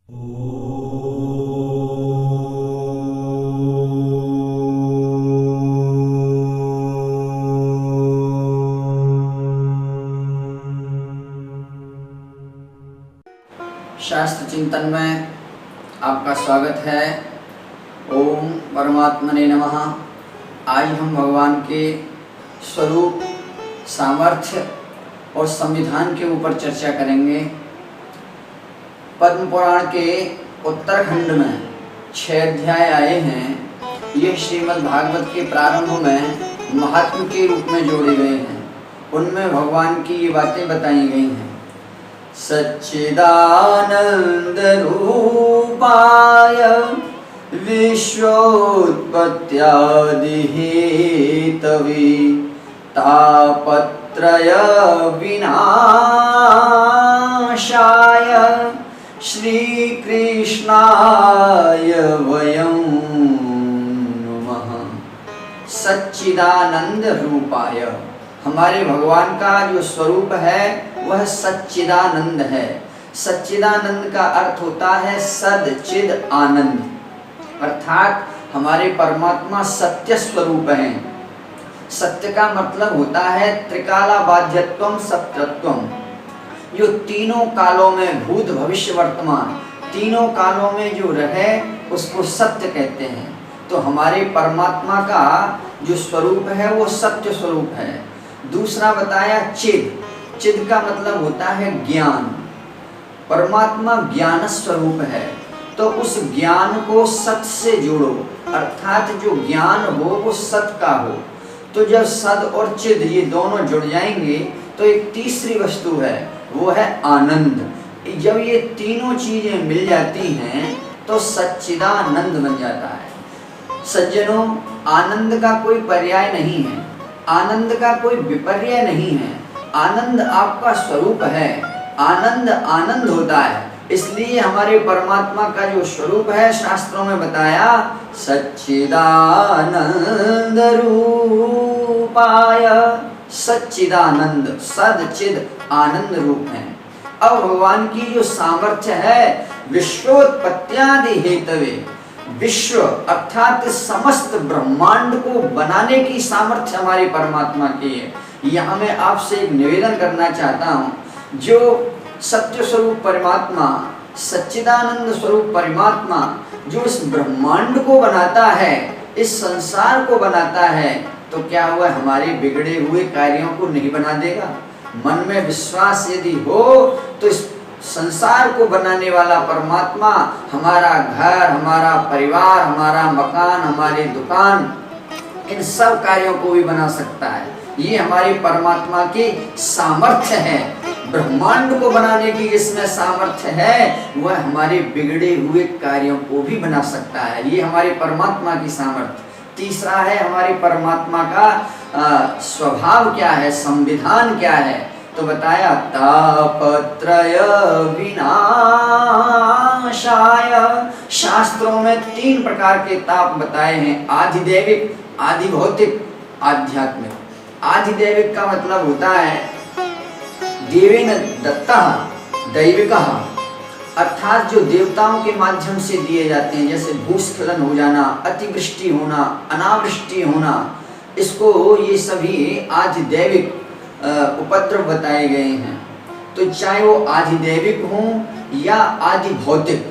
शास्त्र चिंतन में आपका स्वागत है। ओम परमात्मने नमः। आज हम भगवान के स्वरूप, सामर्थ्य और संविधान के ऊपर चर्चा करेंगे। पद्म पुराण के उत्तरखंड में 6 अध्याय आए हैं। ये श्रीमद् भागवत के प्रारंभ में महात्म के रूप में जोड़े गए हैं। उनमें भगवान की ये बातें बताई गई हैं। सच्चिदानंद रूपाय विश्वोत्पत्त्यादि हेतवे तापत्रय विनाशाय श्री कृष्णाय वयं नमः। सच्चिदानंद रूपाय, हमारे भगवान का जो स्वरूप है वह सच्चिदानंद है। सच्चिदानंद का अर्थ होता है सद चिद आनंद, अर्थात हमारे परमात्मा सत्य स्वरूप हैं। सत्य का मतलब होता है त्रिकाला बाध्यत्वम सत्यत्वम, जो तीनों कालों में भूत भविष्य वर्तमान तीनों कालों में जो रहे उसको सत्य कहते हैं। तो हमारे परमात्मा का जो स्वरूप है वो सत्य स्वरूप है। दूसरा बताया चिद, चिद का मतलब होता है ज्ञान। परमात्मा ज्ञान स्वरूप है, तो उस ज्ञान को सत से जोड़ो, अर्थात जो ज्ञान हो वो सत का हो। तो जब सद और चिद ये दोनों जुड़ जाएंगे तो एक तीसरी वस्तु है, वो है आनंद। जब ये तीनों चीजें मिल जाती हैं तो सच्चिदानंद बन जाता है। सज्जनों, आनंद का कोई पर्याय नहीं है, आनंद का कोई विपर्य नहीं है। आनंद आपका स्वरूप है। आनंद आनंद होता है। इसलिए हमारे परमात्मा का जो स्वरूप है शास्त्रों में बताया सच्चिदानंद रूपाय। सच्चिदानंद सद चिद आनंद रूप है। अब भगवान की जो सामर्थ्य है विश्वोत्पत्त्यादि हेतवे, विश्व अर्थात समस्त ब्रह्मांड को बनाने की सामर्थ्य हमारे परमात्मा की है। यहाँ मैं आपसे एक निवेदन करना चाहता हूँ, जो सत्य स्वरूप परमात्मा, सच्चिदानंद स्वरूप परमात्मा जो इस ब्रह्मांड को बनाता है, इस संसार को बनाता है, तो क्या हुआ, हमारे बिगड़े हुए कार्यों को नहीं बना देगा? मन में विश्वास यदि हो तो इस संसार को बनाने वाला परमात्मा हमारा घर, हमारा परिवार, हमारा मकान, हमारी दुकान, इन सब कार्यों को भी बना सकता है। ये हमारे परमात्मा की सामर्थ्य है। ब्रह्मांड को बनाने की जिसमें सामर्थ्य है वह हमारे बिगड़े हुए कार्यों को भी बना सकता है। ये हमारे परमात्मा की सामर्थ्य। तीसरा है हमारे परमात्मा का स्वभाव क्या है, संविधान क्या है। तो बताया तापत्रय विनाशाय। शास्त्रों में 3 प्रकार के ताप बताए हैं, आधिदैविक, आधिभौतिक, आध्यात्मिक। आधिदैविक का मतलब होता है देवेन दत्तः दैविकः, अर्थात जो देवताओं के माध्यम से दिए जाते हैं, जैसे भूस्खलन हो जाना, अतिवृष्टि होना, अनावृष्टि होना, इसको ये सभी आधिदैविक उपद्रव बताए गए हैं। तो चाहे वो आधिदैविक हों या आधिभौतिक,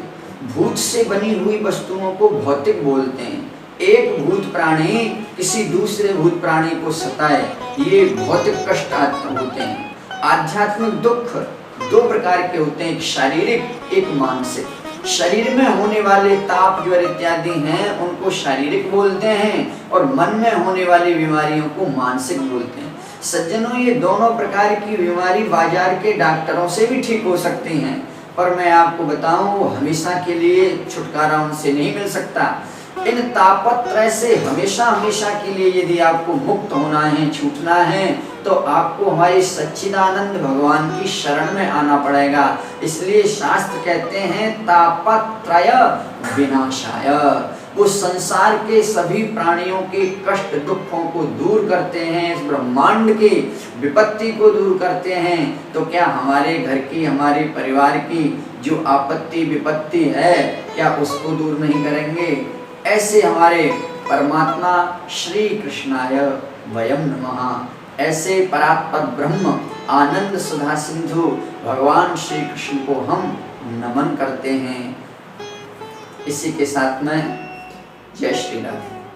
भूत से बनी हुई वस्तुओं को भौतिक बोलते हैं। एक भूत प्राणी किसी दूसरे भूत प्राणी को सताए, ये भौतिक कष्ट होते हैं। आध्यात्मिक दुख 2 प्रकार के होते हैं, एक शारीरिक, एक मानसिक। शरीर में होने वाले ताप ज्वर इत्यादि हैं उनको शारीरिक बोलते हैं, और मन में होने वाली बीमारियों को मानसिक बोलते हैं। सज्जनों, ये दोनों प्रकार की बीमारी बाजार के डॉक्टरों से भी ठीक हो सकती हैं, पर मैं आपको बताऊं हमेशा के लिए छुटकारा उनसे नहीं मिल सकता। इन तापत्रय से हमेशा हमेशा के लिए यदि आपको मुक्त होना है, छूटना है, तो आपको हमारे सच्चिदानंद भगवान की शरण में आना पड़ेगा। इसलिए शास्त्र कहते हैं तापत्रय विनाशाय। उस संसार के सभी प्राणियों के कष्ट दुखों को दूर करते हैं, इस ब्रह्मांड की विपत्ति को दूर करते हैं, तो क्या हमारे घर की, हमारे परिवार की जो आपत्ति विपत्ति है, क्या उसको दूर नहीं करेंगे? ऐसे हमारे परमात्मा श्री कृष्णाय वयम नमः, ऐसे परात्पर ब्रह्म आनंद सुधा सिंधु भगवान श्री कृष्ण को हम नमन करते हैं। इसी के साथ में जय श्री राधे।